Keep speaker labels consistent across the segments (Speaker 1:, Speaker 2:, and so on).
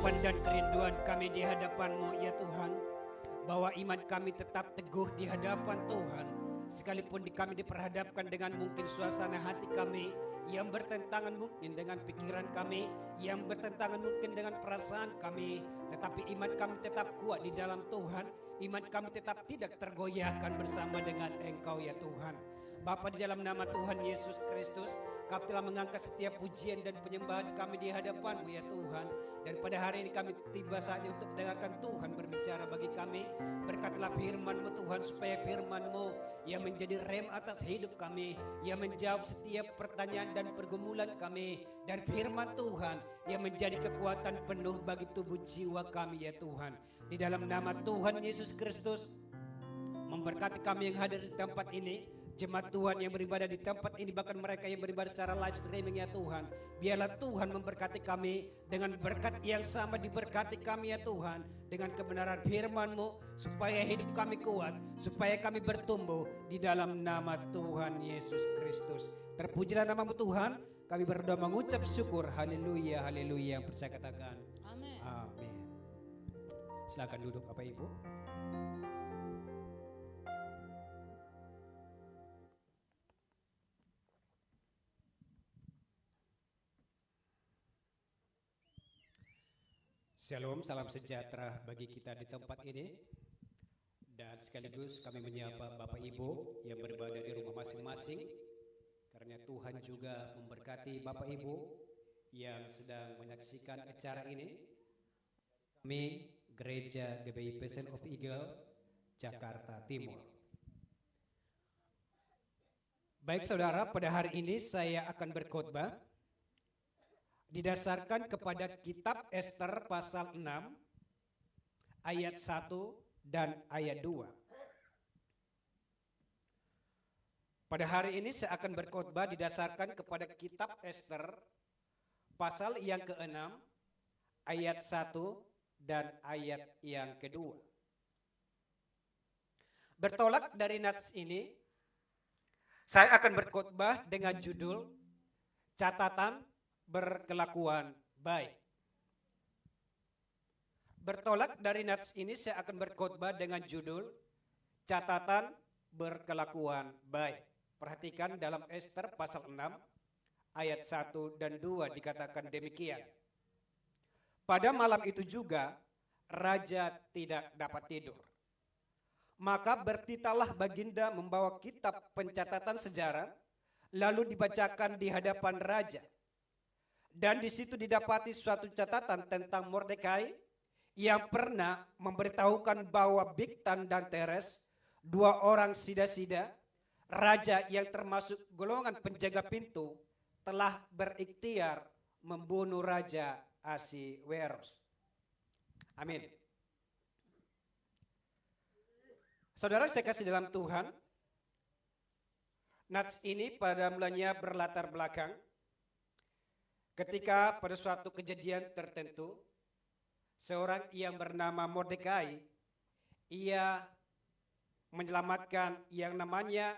Speaker 1: harapan dan kerinduan kami di hadapan-Mu ya Tuhan, bahwa iman kami tetap teguh di hadapan Tuhan, sekalipun kami diperhadapkan dengan mungkin suasana hati kami yang bertentangan mungkin dengan pikiran kami, yang bertentangan mungkin dengan perasaan kami, tetapi iman kami tetap kuat di dalam Tuhan. Iman kami tetap tidak tergoyahkan bersama dengan Engkau ya Tuhan. Bapa, di dalam nama Tuhan Yesus Kristus, kami telah mengangkat setiap pujian dan penyembahan kami di hadapan-Mu ya Tuhan. Dan pada hari ini kami tiba saatnya untuk mendengarkan Tuhan berbicara bagi kami. Berkatlah firman-Mu Tuhan, supaya firman-Mu yang menjadi rem atas hidup kami, yang menjawab setiap pertanyaan dan pergumulan kami. Dan firman Tuhan yang menjadi kekuatan penuh bagi tubuh jiwa kami ya Tuhan. Di dalam nama Tuhan Yesus Kristus, memberkati kami yang hadir di tempat ini, jemaat Tuhan yang beribadah di tempat ini, bahkan mereka yang beribadah secara live streaming ya Tuhan. Biarlah Tuhan memberkati kami dengan berkat yang sama diberkati kami ya Tuhan, dengan kebenaran firman-Mu, supaya hidup kami kuat, supaya kami bertumbuh di dalam nama Tuhan Yesus Kristus. Terpujilah nama-Mu Tuhan, kami berdoa mengucap syukur. Haleluya, haleluya. Yang percaya katakan amin. Amin. Silakan duduk Bapak Ibu. Shalom, salam sejahtera bagi kita di tempat ini. Dan sekaligus kami menyapa Bapak Ibu yang beribadah di rumah masing-masing, karena Tuhan juga memberkati Bapak Ibu yang sedang menyaksikan acara ini. Kami Gereja GBI Passion of Eagle, Jakarta Timur. Baik saudara, pada hari ini saya akan berkhotbah didasarkan kepada kitab Ester pasal 6 ayat 1 dan ayat 2. Pada hari ini saya akan berkhotbah didasarkan kepada kitab Ester pasal yang ke-6 ayat 1 dan ayat yang kedua. Bertolak dari nats ini, saya akan berkhotbah dengan judul catatan berkelakuan baik. Bertolak dari nats ini, saya akan berkhotbah dengan judul catatan berkelakuan baik. Perhatikan dalam Ester pasal 6 ayat 1 dan 2 dikatakan demikian. Pada malam itu juga raja tidak dapat tidur. Maka bertitalah baginda membawa kitab pencatatan sejarah, lalu dibacakan di hadapan raja. Dan di situ didapati suatu catatan tentang Mordekai yang pernah memberitahukan bahwa Bigtan dan Teres, dua orang sida-sida, raja yang termasuk golongan penjaga pintu, telah berikhtiar membunuh Raja Ahasiweros. Amin. Saudara saya kasih dalam Tuhan, nats ini pada mulanya berlatar belakang ketika pada suatu kejadian tertentu, seorang yang bernama Mordekai, ia menyelamatkan yang namanya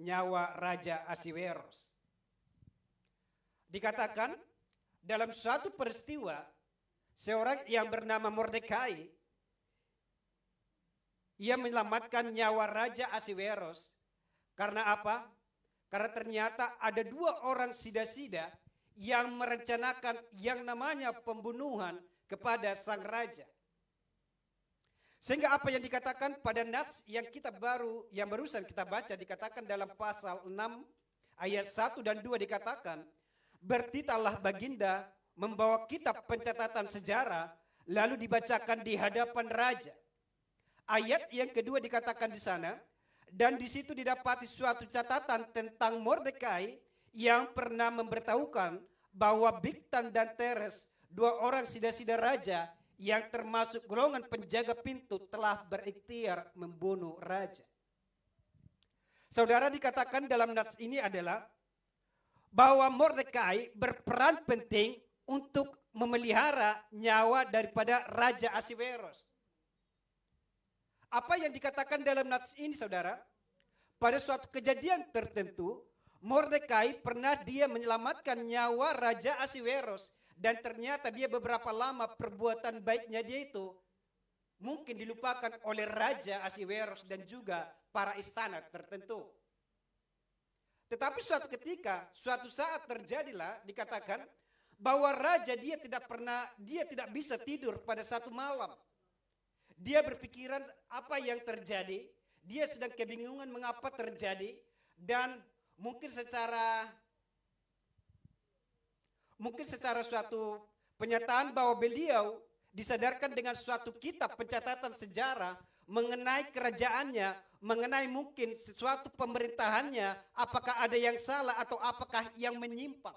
Speaker 1: nyawa Raja Ahasiweros. Dikatakan dalam suatu peristiwa, seorang yang bernama Mordekai, ia menyelamatkan nyawa Raja Ahasiweros. Karena apa? Karena ternyata ada dua orang sida-sida yang merencanakan yang namanya pembunuhan kepada sang raja. Sehingga apa yang dikatakan pada nats yang barusan kita baca, dikatakan dalam pasal 6 ayat 1 dan 2 dikatakan, bertitalah baginda membawa kitab pencatatan sejarah, lalu dibacakan di hadapan raja. Ayat yang kedua dikatakan di sana, dan di situ didapati suatu catatan tentang Mordekai yang pernah memberitahukan bahwa Bigtan dan Teres, dua orang sida-sida raja yang termasuk golongan penjaga pintu, telah berikhtiar membunuh raja. Saudara, dikatakan dalam nats ini adalah bahwa Mordekai berperan penting untuk memelihara nyawa daripada Raja Ahasiweros. Apa yang dikatakan dalam nats ini saudara? Pada suatu kejadian tertentu, Mordekai pernah dia menyelamatkan nyawa Raja Ahasiweros Dan ternyata dia beberapa lama perbuatan baiknya dia itu mungkin dilupakan oleh Raja Ahasiweros dan juga para istana tertentu. Tetapi suatu ketika, suatu saat terjadilah dikatakan bahwa raja dia tidak bisa tidur pada satu malam. Dia berpikiran apa yang terjadi, dia sedang kebingungan mengapa terjadi, dan mungkin secara suatu penyataan bahwa beliau disadarkan dengan suatu kitab pencatatan sejarah mengenai kerajaannya, mengenai mungkin sesuatu pemerintahannya, apakah ada yang salah atau apakah yang menyimpang.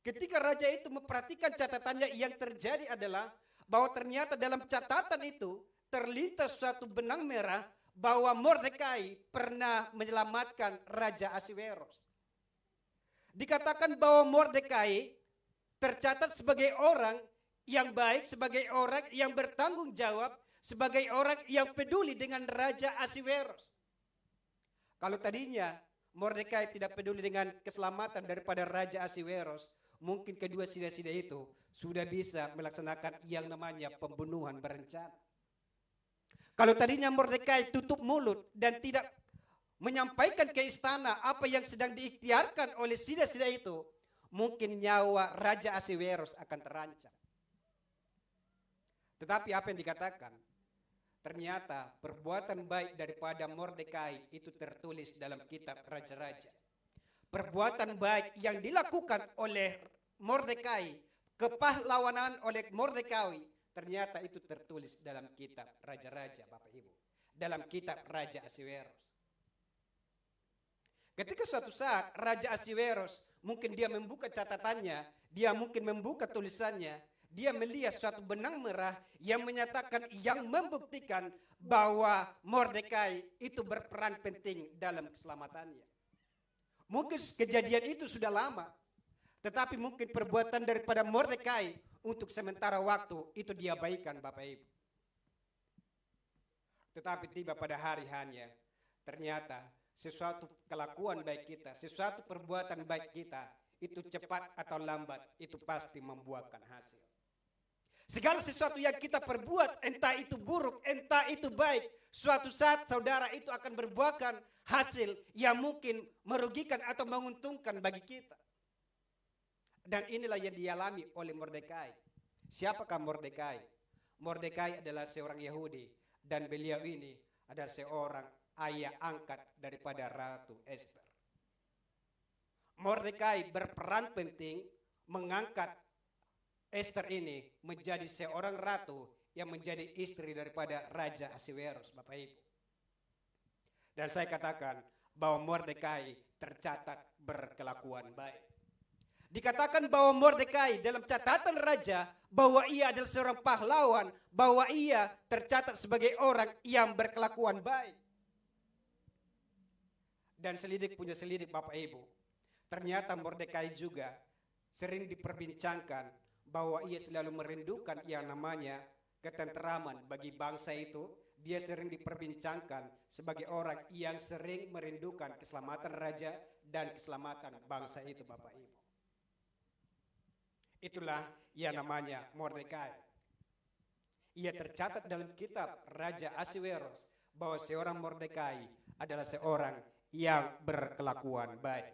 Speaker 1: Ketika raja itu memperhatikan catatannya, yang terjadi adalah bahwa ternyata dalam catatan itu terlintas suatu benang merah bahwa Mordekai pernah menyelamatkan Raja Ahasiweros. Dikatakan bahwa Mordekai tercatat sebagai orang yang baik, sebagai orang yang bertanggung jawab, sebagai orang yang peduli dengan Raja Ahasiweros. Kalau tadinya Mordekai tidak peduli dengan keselamatan daripada Raja Ahasiweros, mungkin kedua sida-sida itu sudah bisa melaksanakan yang namanya pembunuhan berencana. Kalau tadinya Mordekai tutup mulut dan tidak menyampaikan ke istana apa yang sedang diikhtiarkan oleh sida-sida itu, mungkin nyawa Raja Ahasiweros akan terancam. Tetapi apa yang dikatakan? Ternyata perbuatan baik daripada Mordekai itu tertulis dalam kitab Raja-Raja. Perbuatan baik yang dilakukan oleh Mordekai, kepahlawanan oleh Mordekai, ternyata itu tertulis dalam kitab Raja-Raja, Bapak Ibu. Dalam kitab Raja Ahasiweros. Ketika suatu saat Raja Ahasiweros mungkin dia membuka catatannya, dia mungkin membuka tulisannya, dia melihat suatu benang merah yang menyatakan, yang membuktikan bahwa Mordekai itu berperan penting dalam keselamatannya. Mungkin kejadian itu sudah lama, tetapi mungkin perbuatan daripada Mordekai untuk sementara waktu itu diabaikan, Bapak Ibu. Tetapi tiba pada hari hanya, ternyata sesuatu kelakuan baik kita, sesuatu perbuatan baik kita, itu cepat atau lambat, itu pasti membuahkan hasil. Segala sesuatu yang kita perbuat, entah itu buruk, entah itu baik, suatu saat saudara itu akan berbuahkan hasil yang mungkin merugikan atau menguntungkan bagi kita. Dan inilah yang dialami oleh Mordekai. Siapakah Mordekai? Mordekai adalah seorang Yahudi dan beliau ini adalah seorang ayah angkat daripada Ratu Esther. Mordekai berperan penting mengangkat Esther ini menjadi seorang ratu yang menjadi istri daripada Raja Ahasiweros, Bapak Ibu. Dan saya katakan bahwa Mordekai tercatat berkelakuan baik. Dikatakan bahwa Mordekai dalam catatan raja bahwa ia adalah seorang pahlawan, bahwa ia tercatat sebagai orang yang berkelakuan baik. Dan selidik punya selidik, Bapak Ibu. Ternyata Mordekai juga sering diperbincangkan bahwa ia selalu merindukan yang namanya ketenteraman bagi bangsa itu. Dia sering diperbincangkan sebagai orang yang sering merindukan keselamatan raja dan keselamatan bangsa itu, Bapak Ibu. Itulah yang namanya Mordekai. Ia tercatat dalam kitab Raja Ahasiweros bahwa seorang Mordekai adalah seorang yang berkelakuan baik.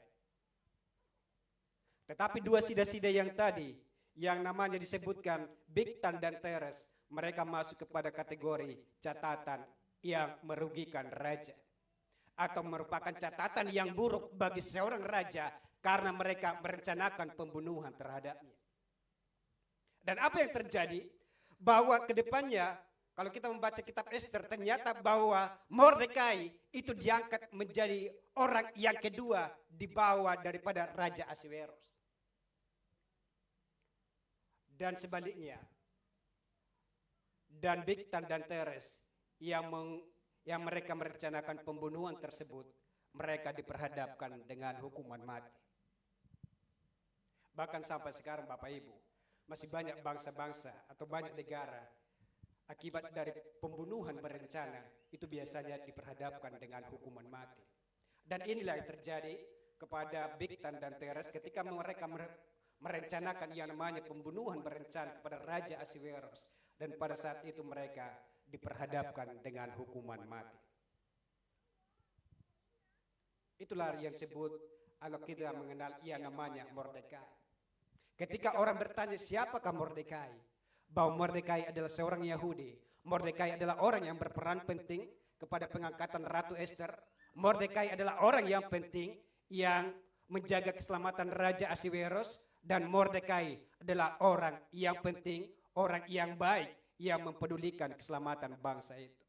Speaker 1: Tetapi dua sida-sida yang tadi, yang namanya disebutkan Bigtan dan Teres, mereka masuk kepada kategori catatan yang merugikan raja, atau merupakan catatan yang buruk bagi seorang raja karena mereka merencanakan pembunuhan terhadapnya. Dan apa yang terjadi? Bahwa kedepannya, kalau kita membaca kitab Esther, ternyata bahwa Mordekai itu diangkat menjadi orang yang kedua di bawah daripada Raja Ahasiweros. Dan sebaliknya, dan Bigtan dan Teres yang mereka merencanakan pembunuhan tersebut, mereka diperhadapkan dengan hukuman mati. Bahkan sampai sekarang, Bapak Ibu, masih banyak bangsa-bangsa atau banyak negara akibat dari pembunuhan berencana itu biasanya diperhadapkan dengan hukuman mati. Dan inilah yang terjadi kepada Bigtan dan Teres ketika mereka merencanakan yang namanya pembunuhan berencana kepada Raja Ahasiweros, dan pada saat itu mereka diperhadapkan dengan hukuman mati. Itulah yang disebut kalau kita mengenal yang namanya Mordekai. Ketika orang bertanya siapakah Mordekai, bahwa Mordekai adalah seorang Yahudi, Mordekai adalah orang yang berperan penting kepada pengangkatan Ratu Esther. Mordekai adalah orang yang penting yang menjaga keselamatan Raja Ahasiweros, dan Mordekai adalah orang yang penting, orang yang baik yang mempedulikan keselamatan bangsa itu.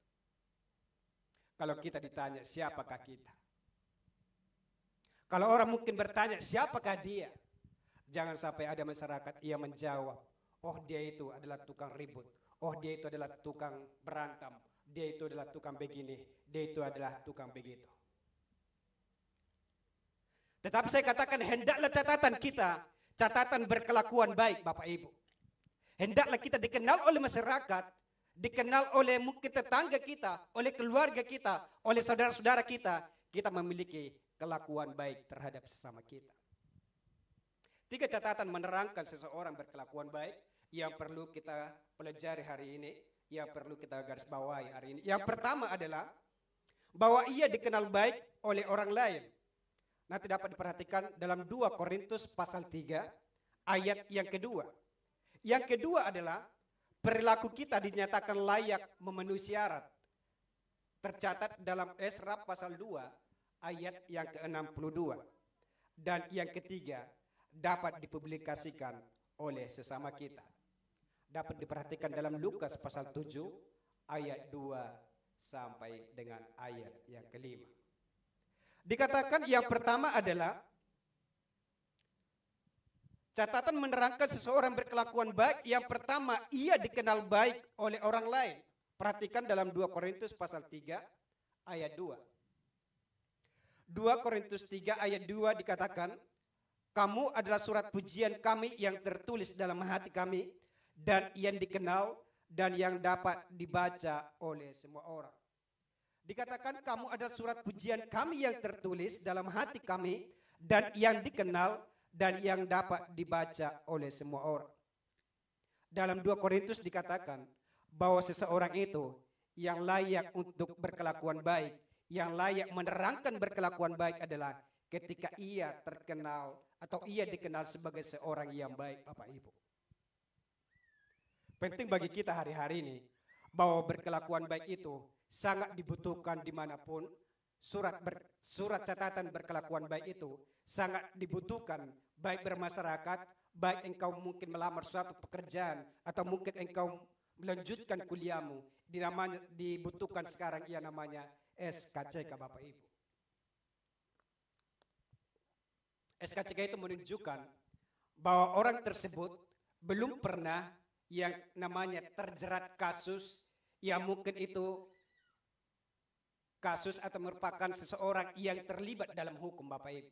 Speaker 1: Kalau kita ditanya siapakah kita? Kalau orang mungkin bertanya siapakah dia? Jangan sampai ada masyarakat yang menjawab, oh dia itu adalah tukang ribut, oh dia itu adalah tukang berantem, dia itu adalah tukang begini, dia itu adalah tukang begitu. Tetapi saya katakan hendaklah catatan kita, catatan berkelakuan baik Bapak Ibu. Hendaklah kita dikenal oleh masyarakat, dikenal oleh mungkin tetangga kita, oleh keluarga kita, oleh saudara-saudara kita, kita memiliki kelakuan baik terhadap sesama kita. 3 catatan menerangkan seseorang berkelakuan baik yang perlu kita pelajari hari ini, yang perlu kita garis bawahi hari ini. Yang pertama adalah bahwa ia dikenal baik oleh orang lain. Nanti dapat diperhatikan dalam 2 Korintus pasal 3 ayat yang kedua. Yang kedua adalah perilaku kita dinyatakan layak memenuhi syarat. Tercatat dalam Esra pasal 2 ayat yang ke-62. Dan yang ketiga, dapat dipublikasikan oleh sesama kita. Dapat diperhatikan dalam Lukas pasal 7 ayat 2 sampai dengan ayat yang kelima. Dikatakan yang pertama adalah catatan menerangkan seseorang berkelakuan baik. Yang pertama, ia dikenal baik oleh orang lain. Perhatikan dalam 2 Korintus pasal 3 ayat 2. 2 Korintus 3 ayat 2 dikatakan, kamu adalah surat pujian kami yang tertulis dalam hati kami dan yang dikenal dan yang dapat dibaca oleh semua orang. Dikatakan kamu adalah surat pujian kami yang tertulis dalam hati kami dan yang dikenal dan yang dapat dibaca oleh semua orang. Dalam 2 Korintus dikatakan bahwa seseorang itu yang layak untuk berkelakuan baik, yang layak menerangkan berkelakuan baik adalah ketika ia terkenal atau ia dikenal sebagai seorang yang baik, Bapak Ibu. Penting bagi kita hari-hari ini bahwa berkelakuan baik itu sangat dibutuhkan dimanapun. Surat catatan berkelakuan baik itu sangat dibutuhkan, baik bermasyarakat, baik engkau mungkin melamar suatu pekerjaan atau mungkin engkau melanjutkan kuliahmu, dibutuhkan sekarang yang namanya SKCK Bapak Ibu. SKCK itu menunjukkan bahwa orang tersebut belum pernah yang namanya terjerat kasus yang mungkin itu kasus atau merupakan seseorang yang terlibat dalam hukum Bapak Ibu.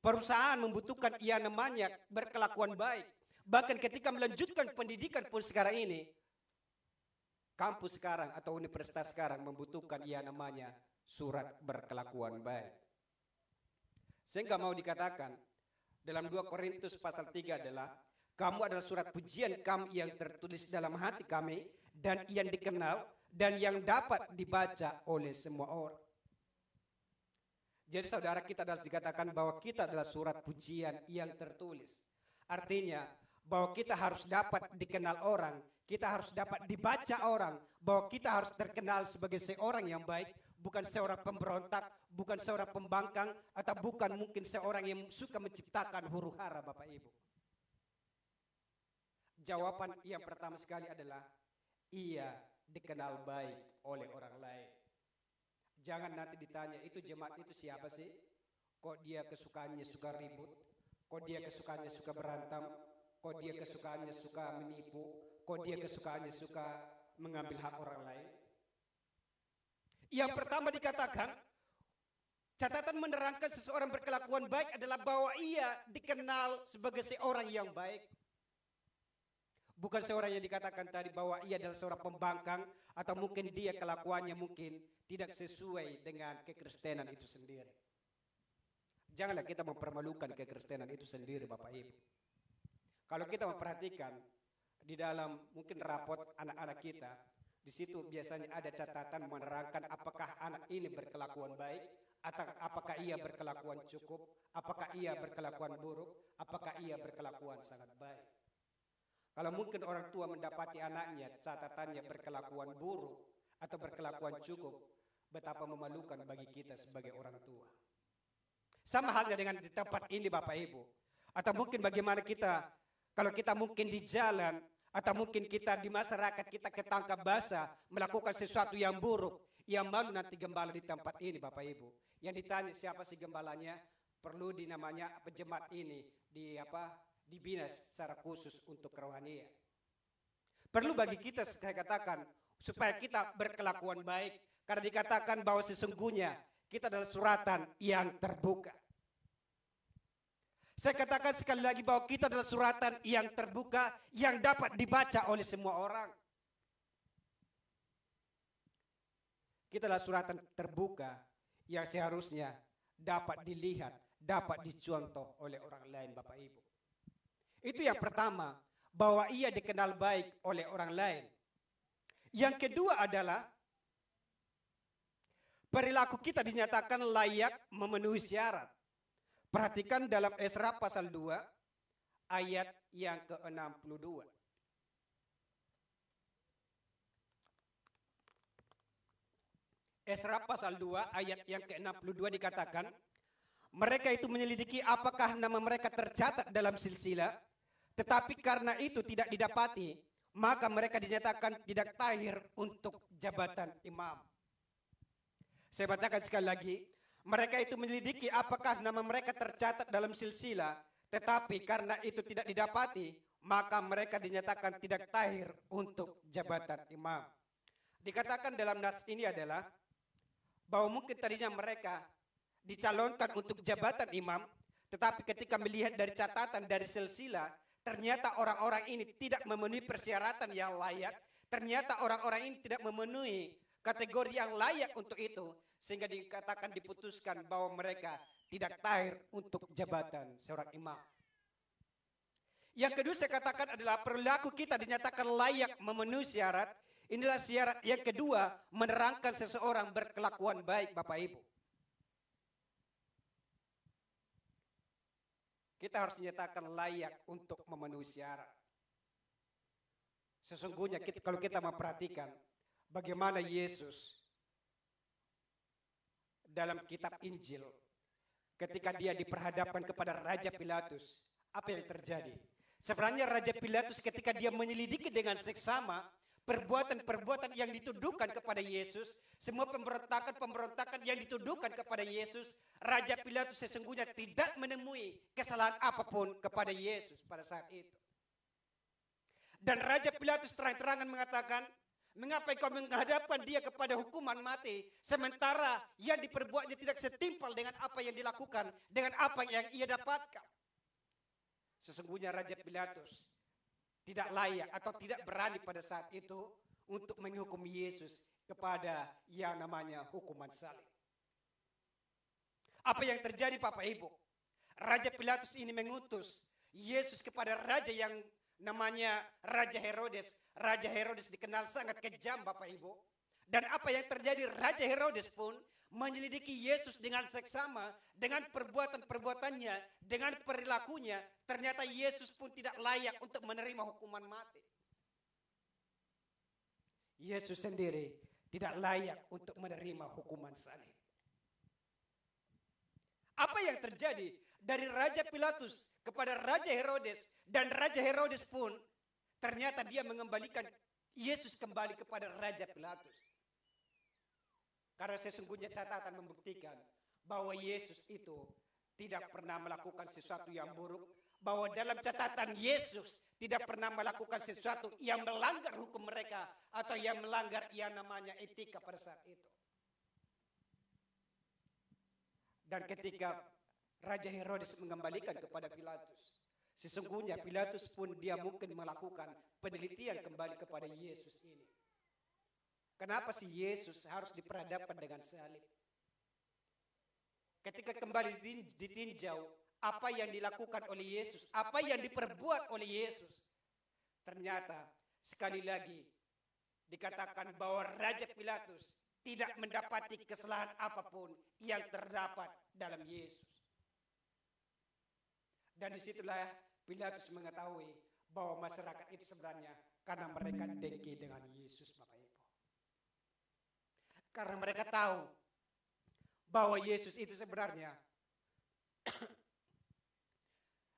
Speaker 1: Perusahaan membutuhkan yang namanya berkelakuan baik. Bahkan ketika melanjutkan pendidikan pun sekarang ini, kampus sekarang atau universitas sekarang membutuhkan yang namanya surat berkelakuan baik. Sehingga mau dikatakan dalam 2 Korintus pasal 3 adalah kamu adalah surat pujian kami yang tertulis dalam hati kami dan yang dikenal dan yang dapat dibaca oleh semua orang. Jadi saudara, kita harus dikatakan bahwa kita adalah surat pujian yang tertulis. Artinya bahwa kita harus dapat dikenal orang, kita harus dapat dibaca orang, bahwa kita harus terkenal sebagai seorang yang baik, bukan seorang pemberontak, bukan seorang pembangkang, atau bukan mungkin seorang yang suka menciptakan huru hara Bapak Ibu. Jawaban yang pertama sekali adalah ia dikenal baik oleh orang lain. Jangan nanti ditanya, itu jemaat itu siapa sih? Kok dia kesukaannya suka ribut? Kok dia kesukaannya suka berantem? Kok dia kesukaannya suka menipu? Kok dia kesukaannya suka mengambil hak orang lain? Yang pertama dikatakan, catatan menerangkan seseorang berkelakuan baik adalah bahwa ia dikenal sebagai seorang yang baik. Bukan seorang yang dikatakan tadi bahwa ia adalah seorang pembangkang atau mungkin dia kelakuannya mungkin tidak sesuai dengan kekristenan itu sendiri. Janganlah kita mempermalukan kekristenan itu sendiri, Bapak Ibu. Kalau kita memperhatikan di dalam mungkin rapot anak-anak kita, di situ biasanya ada catatan menerangkan apakah anak ini berkelakuan baik atau apakah ia berkelakuan cukup, apakah ia berkelakuan buruk, apakah ia berkelakuan sangat baik. Kalau mungkin orang tua mendapati anaknya catatannya berkelakuan buruk atau berkelakuan cukup, betapa memalukan bagi kita sebagai orang tua. Sama halnya dengan di tempat ini, Bapak Ibu. Atau mungkin bagaimana kita, kalau kita mungkin di jalan, atau mungkin kita di masyarakat, kita ketangkap basah, melakukan sesuatu yang buruk, yang malu nanti gembala di tempat ini, Bapak Ibu. Yang ditanya siapa sih gembalanya, perlu dinamanya jemaat ini, dibina secara khusus untuk kerohanian. Perlu bagi kita, saya katakan, supaya kita berkelakuan baik, karena dikatakan bahwa sesungguhnya kita adalah suratan yang terbuka. Saya katakan sekali lagi bahwa kita adalah suratan yang terbuka yang dapat dibaca oleh semua orang. Kita adalah suratan terbuka yang seharusnya dapat dilihat, dapat dicontoh oleh orang lain, Bapak Ibu. Itu yang pertama, bahwa ia dikenal baik oleh orang lain. Yang kedua adalah perilaku kita dinyatakan layak memenuhi syarat. Perhatikan dalam Esra pasal 2 ayat yang ke-62. Esra pasal 2 ayat yang ke-62 dikatakan, mereka itu menyelidiki apakah nama mereka tercatat dalam silsilah, tetapi karena itu tidak didapati, maka mereka dinyatakan tidak tahir untuk jabatan imam. Saya bacakan sekali lagi. Mereka itu menyelidiki apakah nama mereka tercatat dalam silsilah, tetapi karena itu tidak didapati, maka mereka dinyatakan tidak tahir untuk jabatan imam. Dikatakan dalam nas ini adalah bahwa mungkin tadinya mereka dicalonkan untuk jabatan imam, tetapi ketika melihat dari catatan dari silsilah, ternyata orang-orang ini tidak memenuhi persyaratan yang layak, ternyata orang-orang ini tidak memenuhi kategori yang layak untuk itu, sehingga dikatakan diputuskan bahwa mereka tidak tahir untuk jabatan seorang imam. Yang kedua saya katakan adalah perilaku kita dinyatakan layak memenuhi syarat. Inilah syarat yang kedua, menerangkan seseorang berkelakuan baik, Bapak Ibu. Kita harus dinyatakan layak untuk memenuhi syarat. Sesungguhnya kalau kita memperhatikan bagaimana Yesus dalam kitab Injil, ketika dia diperhadapkan kepada Raja Pilatus, apa yang terjadi? Sebenarnya Raja Pilatus ketika dia menyelidiki dengan seksama perbuatan-perbuatan yang dituduhkan kepada Yesus, semua pemberontakan yang dituduhkan kepada Yesus, Raja Pilatus sesungguhnya tidak menemui kesalahan apapun kepada Yesus pada saat itu. Dan Raja Pilatus terang-terangan mengatakan, mengapa kau menghadapkan dia kepada hukuman mati, sementara yang diperbuatnya tidak setimpal dengan apa yang dilakukan, dengan apa yang ia dapatkan. Sesungguhnya Raja Pilatus tidak layak atau tidak berani pada saat itu untuk menghukum Yesus kepada yang namanya hukuman salib. Apa yang terjadi, Bapak Ibu? Raja Pilatus ini mengutus Yesus kepada raja yang namanya Raja Herodes. Raja Herodes dikenal sangat kejam, Bapak Ibu. Dan apa yang terjadi, Raja Herodes pun menyelidiki Yesus dengan seksama, dengan perbuatan-perbuatannya, dengan perilakunya. Ternyata Yesus pun tidak layak untuk menerima hukuman mati. Yesus sendiri tidak layak untuk menerima hukuman salib. Apa yang terjadi dari Raja Pilatus kepada Raja Herodes, dan Raja Herodes pun ternyata dia mengembalikan Yesus kembali kepada Raja Pilatus. Karena sesungguhnya catatan membuktikan bahwa Yesus itu tidak pernah melakukan sesuatu yang buruk, bahwa dalam catatan Yesus tidak pernah melakukan sesuatu yang melanggar hukum mereka atau yang melanggar yang namanya etika pada saat itu. Dan ketika Raja Herodes mengembalikan kepada Pilatus, sesungguhnya Pilatus pun dia mungkin melakukan penelitian kembali kepada Yesus ini. Kenapa sih Yesus harus diperhadapkan dengan salib? ketika kembali ditinjau apa yang dilakukan oleh Yesus, apa yang diperbuat oleh Yesus, ternyata sekali lagi dikatakan bahwa Raja Pilatus tidak mendapati kesalahan apapun yang terdapat dalam Yesus. Dan disitulah Pilatus mengetahui bahwa masyarakat itu sebenarnya karena mereka dengki dengan Yesus, Bapak Ibu. Karena mereka tahu bahwa Yesus itu sebenarnya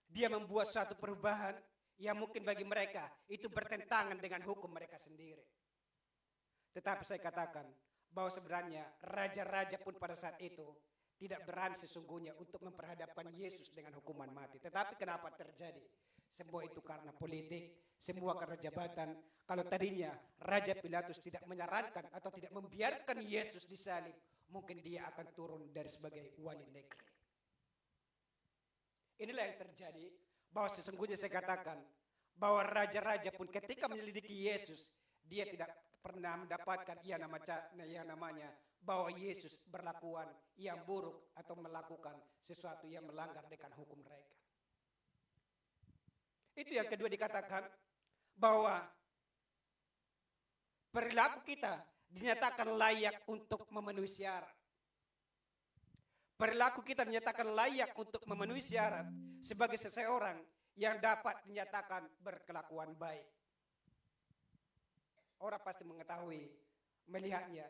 Speaker 1: dia membuat suatu perubahan yang mungkin bagi mereka itu bertentangan dengan hukum mereka sendiri. Tetapi saya katakan bahwa sebenarnya raja-raja pun pada saat itu tidak berani sesungguhnya untuk memperhadapkan Yesus dengan hukuman mati. Tetapi kenapa terjadi? Semua itu karena politik, semua karena jabatan. Kalau tadinya Raja Pilatus tidak menyarankan atau tidak membiarkan Yesus disalib, mungkin dia akan turun dari sebagai wali negeri. Inilah yang terjadi, bahwa sesungguhnya saya katakan bahwa raja-raja pun ketika menyelidiki Yesus, dia tidak pernah mendapatkan yang namanya bahwa Yesus berlakuan yang buruk atau melakukan sesuatu yang melanggar dengan hukum mereka. Itu yang kedua dikatakan bahwa perilaku kita dinyatakan layak untuk memenuhi syarat. Perilaku kita dinyatakan layak untuk memenuhi syarat sebagai seseorang yang dapat dinyatakan berkelakuan baik. Orang pasti mengetahui, melihatnya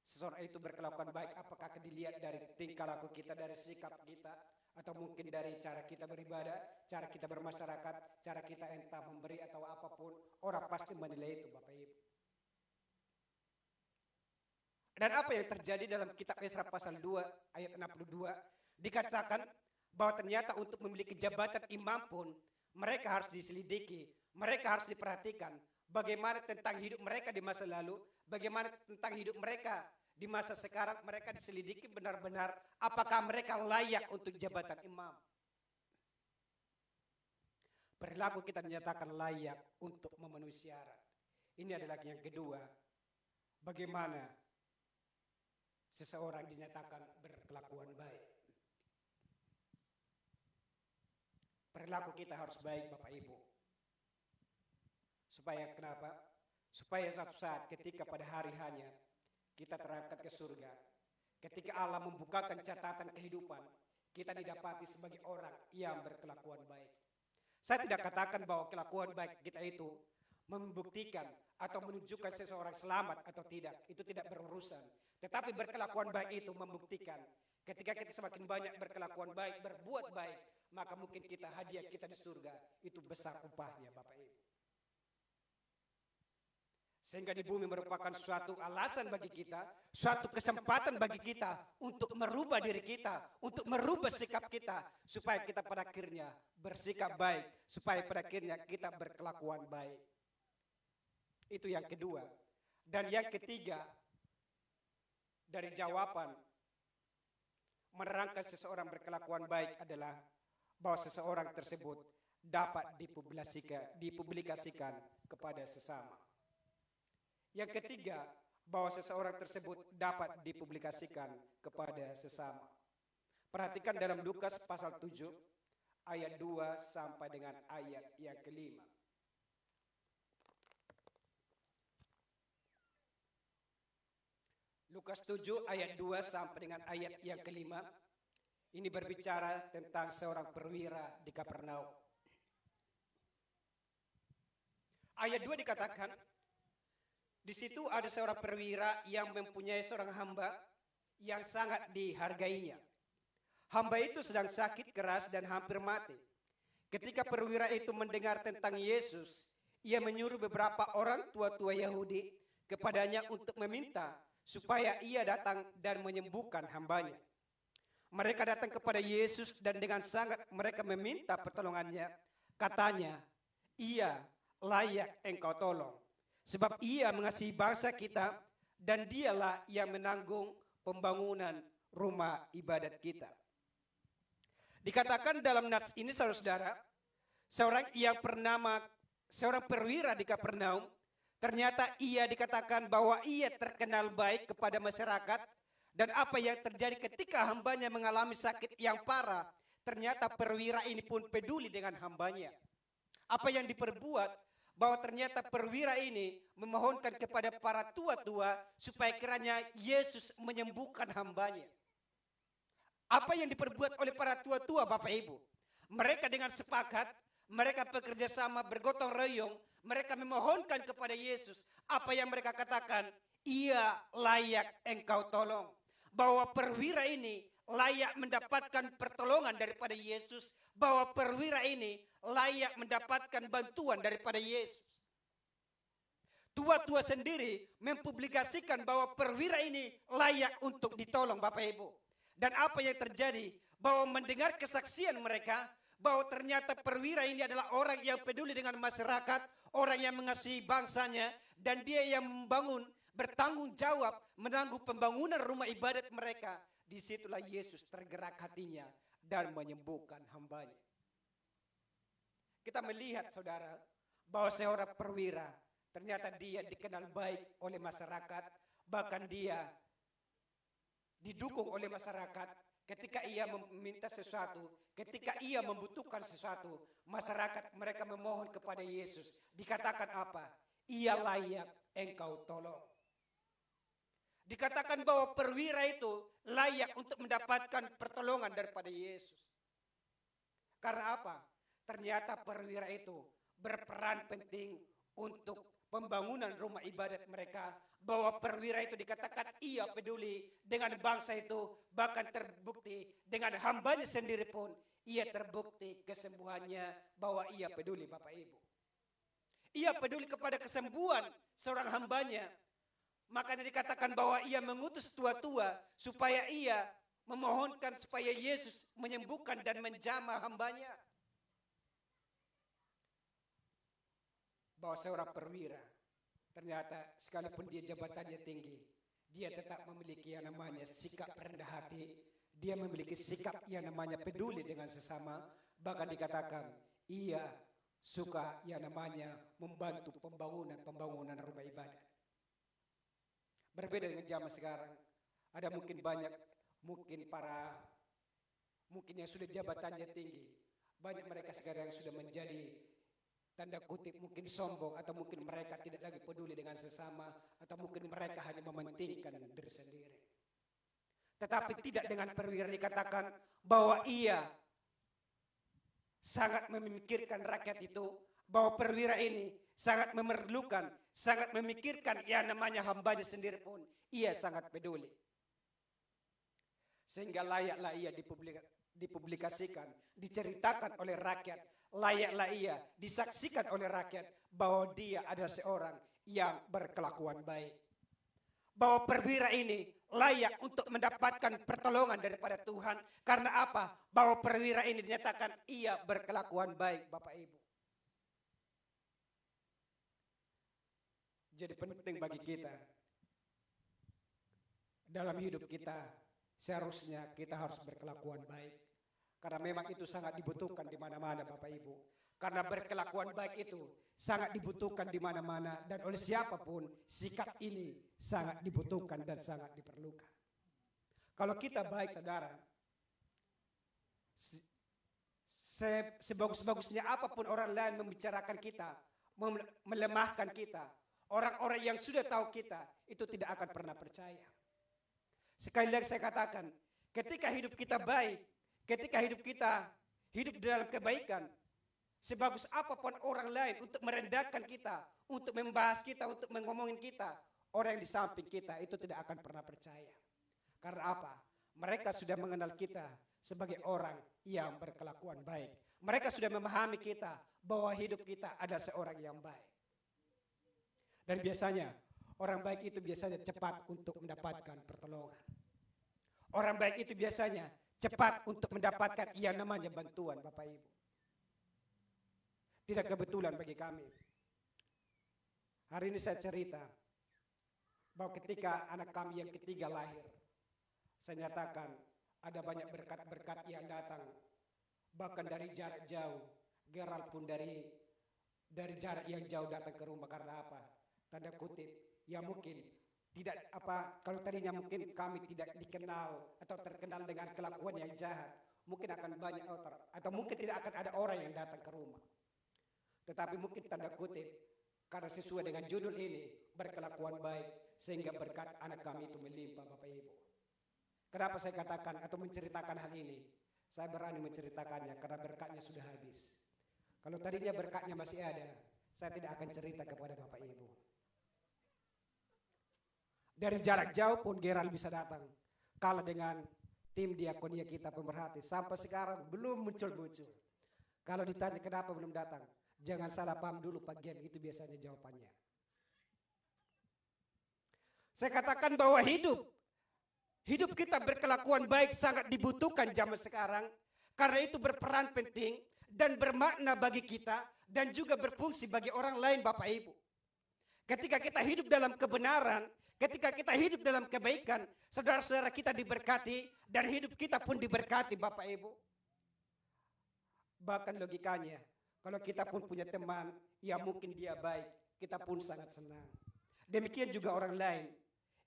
Speaker 1: seseorang itu berkelakuan baik, apakah dilihat dari tingkah laku kita, dari sikap kita, atau mungkin dari cara kita beribadah, cara kita bermasyarakat, cara kita entah memberi atau apapun, orang pasti menilai itu, Bapak Ibu. Dan apa yang terjadi dalam kitab Esra pasal 2 ayat 62, dikatakan bahwa ternyata untuk memiliki jabatan imam pun mereka harus diselidiki, mereka harus diperhatikan bagaimana tentang hidup mereka di masa lalu, bagaimana tentang hidup mereka di masa sekarang, mereka diselidiki benar-benar apakah mereka layak untuk jabatan imam. Perilaku kita dinyatakan layak untuk memenuhi syarat. Ini adalah yang kedua, bagaimana seseorang dinyatakan berkelakuan baik. Perilaku kita harus baik, Bapak Ibu. Supaya kenapa? Supaya suatu saat ketika pada hari hanya kita terangkat ke surga, ketika Allah membukakan catatan kehidupan, kita didapati sebagai orang yang berkelakuan baik. Saya tidak katakan bahwa kelakuan baik kita itu membuktikan atau menunjukkan seseorang selamat atau tidak, itu tidak berurusan. Tetapi berkelakuan baik itu membuktikan ketika kita semakin banyak berkelakuan baik, berbuat baik, maka mungkin kita hadiah kita di surga itu besar upahnya, Bapak Ibu. Sehingga di bumi merupakan suatu alasan bagi kita, suatu kesempatan bagi kita untuk merubah diri kita, untuk merubah sikap kita, supaya kita pada akhirnya bersikap baik, supaya pada akhirnya kita berkelakuan baik. Itu yang kedua. Dan yang ketiga, dari jawaban menerangkan seseorang berkelakuan baik adalah bahwa seseorang tersebut dapat dipublikasikan kepada sesama. Yang ketiga, bahwa seseorang tersebut dapat dipublikasikan kepada sesama. Perhatikan dalam Lukas pasal 7 ayat 2 sampai dengan ayat yang kelima. Lukas 7 ayat 2 sampai dengan ayat yang kelima. Ini berbicara tentang seorang perwira di Kapernaum. Ayat 2 dikatakan, di situ ada seorang perwira yang mempunyai seorang hamba yang sangat dihargainya. Hamba itu sedang sakit keras dan hampir mati. Ketika perwira itu mendengar tentang Yesus, ia menyuruh beberapa orang tua-tua Yahudi kepadanya untuk meminta supaya ia datang dan menyembuhkan hambanya. Mereka datang kepada Yesus dan dengan sangat mereka meminta pertolongannya. Katanya, ia layak engkau tolong. Sebab ia mengasihi bangsa kita dan dialah yang menanggung pembangunan rumah ibadat kita. Dikatakan dalam nats ini saudara-saudara, seorang perwira di Kapernaum, ternyata ia dikatakan bahwa ia terkenal baik kepada masyarakat Dan apa yang terjadi ketika hambanya mengalami sakit yang parah, ternyata perwira ini pun peduli dengan hambanya. Apa yang diperbuat, bahwa ternyata perwira ini memohonkan kepada para tua-tua supaya kiranya Yesus menyembuhkan hambanya. Apa yang diperbuat oleh para tua-tua, Bapak Ibu? Mereka dengan sepakat, mereka bekerja sama, bergotong royong, mereka memohonkan kepada Yesus. Apa yang mereka katakan? Ia layak engkau tolong. Bahwa perwira ini layak mendapatkan pertolongan daripada Yesus. Bahwa perwira ini layak mendapatkan bantuan daripada Yesus. Tua-tua sendiri mempublikasikan bahwa perwira ini layak untuk ditolong, Bapak Ibu. Dan apa yang terjadi? Bahwa mendengar kesaksian mereka, bahwa ternyata perwira ini adalah orang yang peduli dengan masyarakat, orang yang mengasihi bangsanya, dan dia yang membangun, bertanggung jawab, menanggung pembangunan rumah ibadat mereka. Disitulah Yesus tergerak hatinya dan menyembuhkan hambanya. Kita melihat, saudara, bahwa seorang perwira, ternyata dia dikenal baik oleh masyarakat, bahkan dia didukung oleh masyarakat. Ketika ia meminta sesuatu, ketika ia membutuhkan sesuatu, masyarakat mereka memohon kepada Yesus. Dikatakan apa? Ia layak engkau tolong. Dikatakan bahwa perwira itu layak untuk mendapatkan pertolongan daripada Yesus. Karena apa? Ternyata perwira itu berperan penting untuk pembangunan rumah ibadat mereka. Bahwa perwira itu dikatakan ia peduli dengan bangsa itu, bahkan terbukti dengan hambanya sendiri pun ia terbukti kesembuhannya, bahwa ia peduli, Bapak Ibu. Ia peduli kepada kesembuhan seorang hambanya. Makanya dikatakan bahwa ia mengutus tua-tua supaya ia memohonkan supaya Yesus menyembuhkan dan menjamah hambanya. Bahwa seorang perwira, ternyata sekalipun dia jabatannya tinggi, dia tetap memiliki yang namanya sikap rendah hati. Dia memiliki sikap yang namanya peduli dengan sesama. Bahkan dikatakan ia suka yang namanya membantu pembangunan rumah ibadat. Berbeda dengan zaman sekarang. Ada mungkin banyak, mungkin yang sudah jabatannya tinggi. Banyak mereka sekarang yang sudah menjadi tanda kutip mungkin sombong, atau mungkin mereka tidak lagi peduli dengan sesama, atau mungkin mereka hanya mementingkan diri sendiri. Tetapi tidak dengan perwira dikatakan bahwa ia sangat memikirkan rakyat itu, bahwa perwira ini sangat memerlukan, sangat memikirkan yang namanya hambanya sendiri pun ia sangat peduli. Sehingga layaklah ia dipublikasikan, diceritakan oleh rakyat, layaklah ia disaksikan oleh rakyat bahwa dia adalah seorang yang berkelakuan baik. Bahwa perwira ini layak untuk mendapatkan pertolongan daripada Tuhan. Karena apa? Bahwa perwira ini dinyatakan ia berkelakuan baik, Bapak Ibu. Jadi penting bagi kita dalam hidup kita, seharusnya kita harus berkelakuan baik. Karena memang itu sangat dibutuhkan di mana-mana, Bapak Ibu. Karena berkelakuan baik itu sangat dibutuhkan di mana-mana, dan oleh siapapun sikap ini sangat dibutuhkan dan sangat diperlukan. Kalau kita baik, saudara, sebagus-bagusnya apapun orang lain membicarakan kita, melemahkan kita, orang-orang yang sudah tahu kita itu tidak akan pernah percaya. Sekali lagi saya katakan, ketika hidup kita baik, ketika hidup kita hidup dalam kebaikan, sebagus apapun orang lain untuk merendahkan kita, untuk membahas kita, untuk mengomongin kita, orang yang di samping kita itu tidak akan pernah percaya. Karena apa? Mereka sudah mengenal kita sebagai orang yang berkelakuan baik. Mereka sudah memahami kita bahwa hidup kita adalah seorang yang baik. Dan biasanya orang baik itu biasanya cepat untuk mendapatkan pertolongan. Orang baik itu biasanya cepat untuk mendapatkan yang namanya bantuan, Bapak Ibu. Tidak kebetulan bagi kami. Hari ini saya cerita bahwa ketika anak kami yang ketiga lahir, saya nyatakan ada banyak berkat-berkat yang datang, bahkan dari jarak jauh. Gerald pun dari jarak yang jauh datang ke rumah. Karena apa? Tanda kutip, ya mungkin tidak kalau tadinya mungkin kami tidak dikenal atau terkenal dengan kelakuan yang jahat, mungkin akan banyak atau mungkin tidak akan ada orang yang datang ke rumah. Tetapi mungkin tanda kutip, karena sesuai dengan judul ini, berkelakuan baik, sehingga berkat anak kami itu melimpah Bapak Ibu. Kenapa saya katakan atau menceritakan hal ini? Saya berani menceritakannya karena berkatnya sudah habis. Kalau tadinya berkatnya masih ada, saya tidak akan cerita kepada Bapak Ibu. Dari jarak jauh pun Gerald bisa datang. Kalah dengan tim diakonia kita pemerhati. Sampai sekarang belum muncul-muncul. Kalau ditanya kenapa belum datang, jangan salah paham dulu Pak Gen, itu biasanya jawabannya. Saya katakan bahwa hidup kita berkelakuan baik sangat dibutuhkan zaman sekarang. Karena itu berperan penting dan bermakna bagi kita dan juga berfungsi bagi orang lain Bapak Ibu. Ketika kita hidup dalam kebenaran, ketika kita hidup dalam kebaikan, saudara-saudara kita diberkati dan hidup kita pun diberkati Bapak Ibu. Bahkan logikanya, kalau kita pun punya teman, ya mungkin dia baik, kita pun sangat senang. Demikian juga orang lain,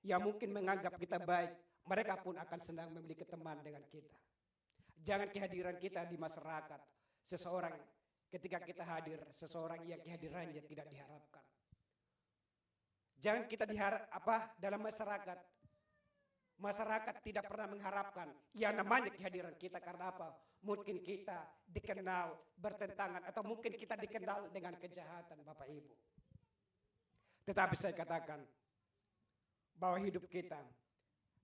Speaker 1: yang mungkin menganggap kita baik, mereka pun akan senang memiliki teman dengan kita. Jangan kehadiran kita di masyarakat, seseorang ketika kita hadir, seseorang yang kehadirannya tidak diharapkan. Jangan kita dalam masyarakat. Masyarakat tidak pernah mengharapkan yang namanya kehadiran kita karena apa? Mungkin kita dikenal bertentangan atau mungkin kita dikenal dengan kejahatan Bapak Ibu. Tetapi saya katakan bahwa hidup kita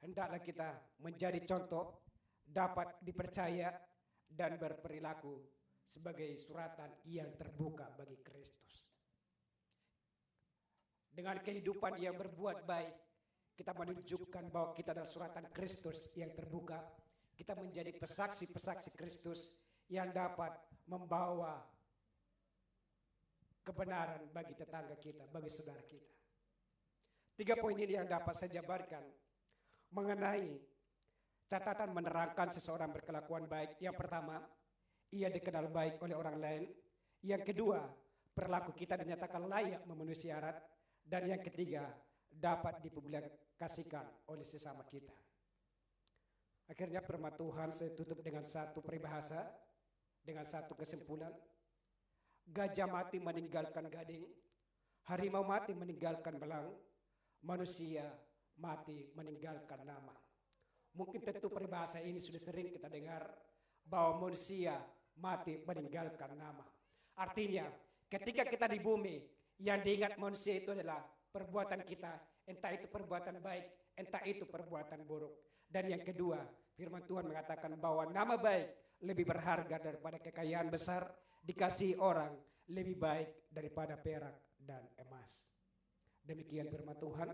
Speaker 1: hendaklah kita menjadi contoh, dapat dipercaya dan berperilaku sebagai suratan yang terbuka bagi Kristus. Dengan kehidupan yang berbuat baik, kita menunjukkan bahwa kita adalah suratan Kristus yang terbuka. Kita menjadi pesaksi-pesaksi Kristus yang dapat membawa kebenaran bagi tetangga kita, bagi saudara kita. 3 poin ini yang dapat saya jabarkan mengenai catatan menerangkan seseorang berkelakuan baik. Yang pertama, ia dikenal baik oleh orang lain. Yang kedua, perilaku kita dinyatakan layak memenuhi syarat. Dan yang ketiga, dapat dipublikasikan oleh sesama kita. Akhirnya firman Tuhan saya tutup dengan satu peribahasa, dengan satu kesimpulan. Gajah mati meninggalkan gading, harimau mati meninggalkan belang, manusia mati meninggalkan nama. Mungkin tentu peribahasa ini sudah sering kita dengar, bahwa manusia mati meninggalkan nama. Artinya ketika kita di bumi, yang diingat manusia itu adalah perbuatan kita, entah itu perbuatan baik, entah itu perbuatan buruk. Dan yang kedua, firman Tuhan mengatakan bahwa nama baik lebih berharga daripada kekayaan besar, dikasihi orang lebih baik daripada perak dan emas. Demikian firman Tuhan.